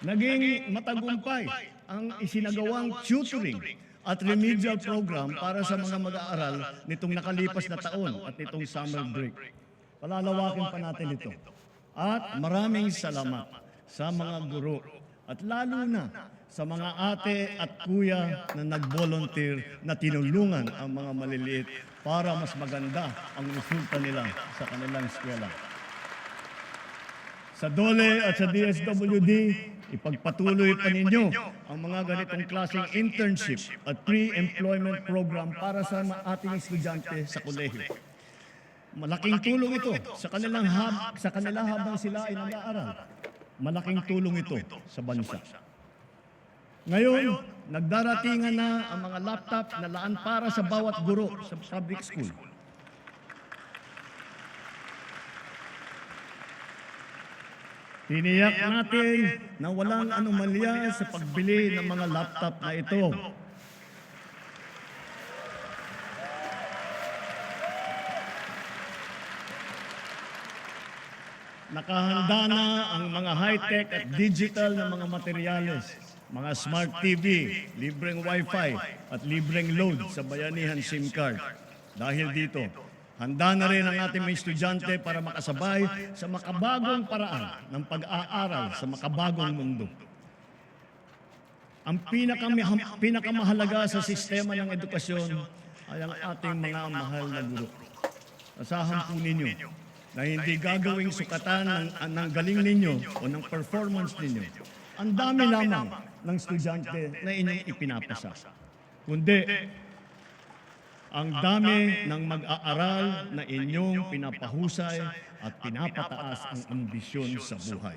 Naging matagumpay ang isinagawang tutoring at remedial program para sa mga mag-aaral nitong nakalipas na taon at nitong summer break. Palalawakin pa natin ito. At maraming salamat sa mga guro at lalo na sa mga ate at kuya na nag-volunteer na tinulungan ang mga maliliit para mas maganda ang resulta nila sa kanilang eskwela. Sa DOLE at sa DSWD, ipagpatuloy pa ninyo ang mga ganitong klaseng internship at pre-employment program para sa ating estudyante sa kolehiyo. Malaking tulong ito sa kanila habang sila ay nag-aaral. Malaking tulong ito sa bansa. Ngayon, nagdaratingan na ang mga laptop na laan para sa bawat guro sa public school. Tiniyak natin na walang anomalya sa pagbili ng mga laptop na ito. Nakahanda na ang mga high-tech at digital na mga materyales, mga smart TV, libreng Wi-Fi at libreng load sa bayanihan SIM card. Dahil dito, handa na rin ang ating mga estudyante para makasabay sa makabagong paraan ng pag-aaral sa makabagong mundo. Ang pinakamahalaga sa sistema ng edukasyon ay ang ating mga mahal na guro. Asahan po ninyo na hindi gagawing sukatan ng galing ninyo o ng performance ninyo ang dami lamang ng estudyante na inyong ipinapasa. Kundi, ang dami ng mag-aaral na inyong pinapahusay at pinapataas ang ambisyon sa buhay.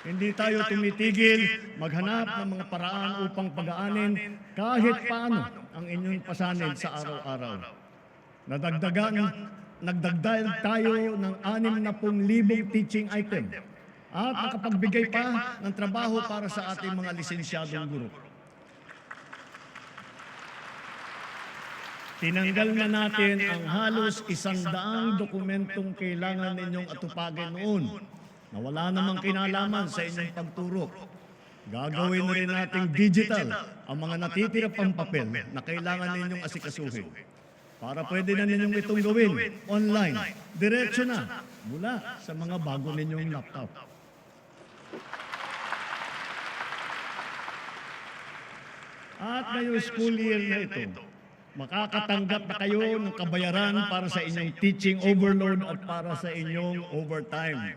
Hindi tayo tumitigil maghanap ng mga paraan upang pag-aanin kahit paano ang inyong pasanin sa araw-araw. Nagdagdag tayo ng 60,000 teaching item at nakapagbigay pa ng trabaho para sa ating mga lisensyadong guro. Tinanggal na natin ang halos 100 dokumentong kailangan ninyong atupagin noon na wala namang kinalaman sa inyong pagturo. Gagawin na rin nating digital ang mga natitira pang papel na kailangan ninyong asikasuhin. Para pwede na ninyong itong gawin online, diretso na mula sa mga bago ninyong laptop. At ngayong school year na ito, makakatanggap na kayo ng kabayaran para sa inyong teaching overload at para sa inyong overtime.